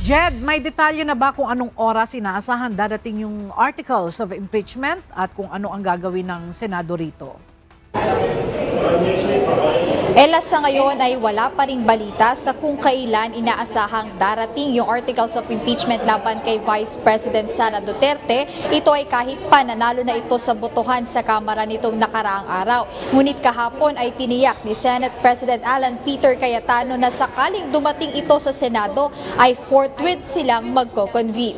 Jed, may detalye na ba kung anong oras inaasahan darating yung articles of impeachment at kung ano ang gagawin ng Senado rito? Sa ngayon ay wala pa ring balita sa kung kailan inaasahang darating yung articles of impeachment laban kay Vice President Sara Duterte. Ito ay kahit pa nanalo na ito sa botohan sa Kamara nitong nakaraang araw. Ngunit kahapon ay tiniyak ni Senate President Alan Peter Cayetano na sakaling dumating ito sa Senado ay forthwith silang magko-convene.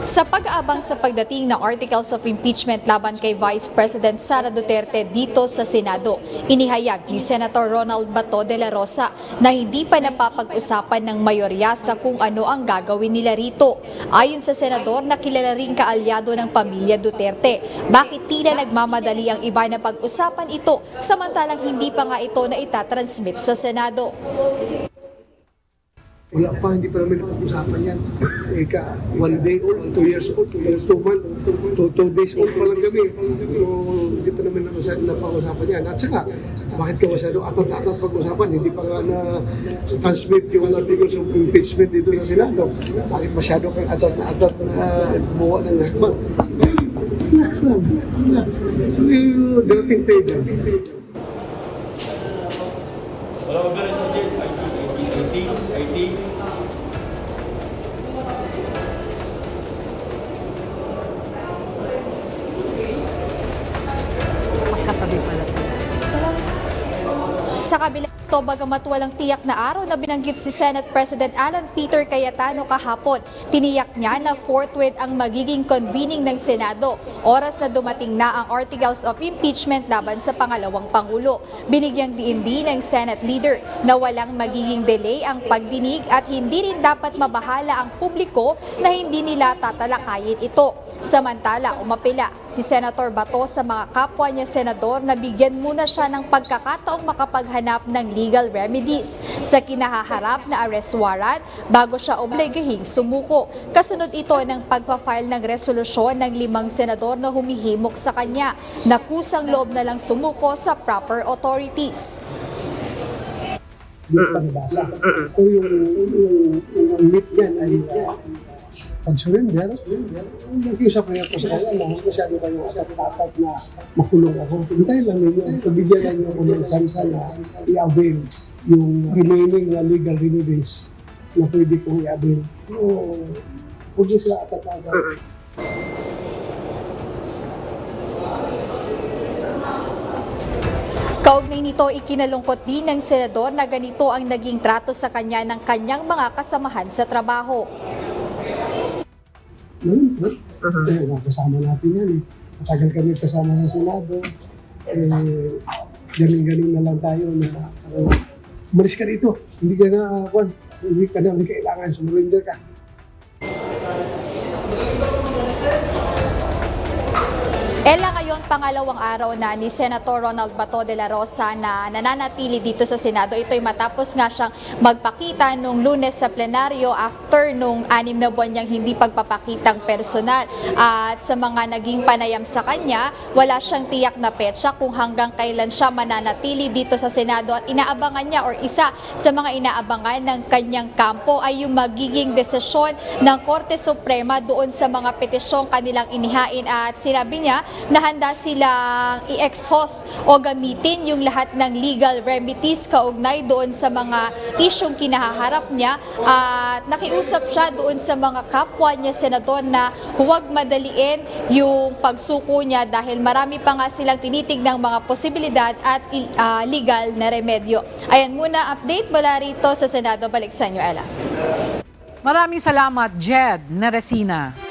Sa pag-aabang sa pagdating ng articles of impeachment laban kay Vice President Sara Duterte dito sa Senado, inihayag ni Senator Ronald Bato de la Rosa na hindi pa napapag-usapan ng mayorya sa kung ano ang gagawin nila rito. Ayon sa senador na kilala ring kaalyado ng pamilya Duterte, bakit tila nagmamadali ang iba na pag-usapan ito samantalang hindi pa nga ito na itatransmit sa Senado. Wala pa, hindi pa namin napag-usapan yan. Ika, 1 day old, 2 years old, 2 years, 2 months, 2 days old pa lang kami. So, hindi pa namin napag-usapan yan. At saka, bakit ka masyado atat-atat pag-usapan? Hindi pa nga na-transmit yung articles of impeachment dito sa Senado. Bakit masyado kang atat-atat na buwa ng hakbang? Relax lang, relax. Darating tayo dyan. Wala ko ba rin sa jail? IT. Magkatabi pala sila. Sa kabila nito, bagamat walang tiyak na araw na binanggit si Senate President Alan Peter Cayetano kahapon, tiniyak niya na forthwith ang magiging convening ng Senado oras na dumating na ang articles of impeachment laban sa pangalawang Pangulo. Binigyang diin din ng Senate leader na walang magiging delay ang pagdinig at hindi rin dapat mabahala ang publiko na hindi nila tatalakayin ito. Samantala, umapila si Senator Bato sa mga kapwa niya senador na bigyan muna siya ng pagkakataong makapaghanap ng legal remedies sa kinahaharap na arrest warrant bago siya obligahing sumuko. Kasunod ito ng pagpa-file ng resolusyon ng 5 senador na humihimok sa kanya na kusang loob na lang sumuko sa proper authorities. Hindi pa nabasa. So yung meet yan ay pag-surrender. Nakiusap na ako sa kanya na masyado kayo atat-atat na makulong ako. Hintayin lang ninyo. Pabigyan lang nyo ako ng chance na i-avail yung remaining na legal remedies na pwede kong i-avail. So, huwag nyo sila atat-atat. Kaugnay nito, ikinalungkot din ng senador na ganito ang naging trato sa kanya ng kanyang mga kasamahan sa trabaho. Kasama natin yan eh. Matagal kami kasama sa Senado. Galing-galing na lang tayo na umalis ka dito. Hindi ka na kailangan, sumurinder ka. Ngayon, pangalawang araw na ni Senator Ronald Bato de la Rosa na nananatili dito sa Senado. Ito'y matapos nga siyang magpakita nung Lunes sa plenaryo after nung 6 na buwan niyang hindi pagpapakitang personal. At sa mga naging panayam sa kanya, wala siyang tiyak na petsa kung hanggang kailan siya mananatili dito sa Senado at inaabangan niya or isa sa mga inaabangan ng kanyang kampo ay yung magiging desisyon ng Korte Suprema doon sa mga petisyong kanilang inihain at sinabi niya na handa silang i-exhaust o gamitin yung lahat ng legal remedies kaugnay doon sa mga isyong kinahaharap niya at nakiusap siya doon sa mga kapwa niya senador na huwag madaliin yung pagsuko niya dahil marami pa nga silang tinitignang mga posibilidad at legal na remedyo. Ayan muna, update mula rito sa Senado. Balik sa inyo, Ella. Maraming salamat, Jed Neresina.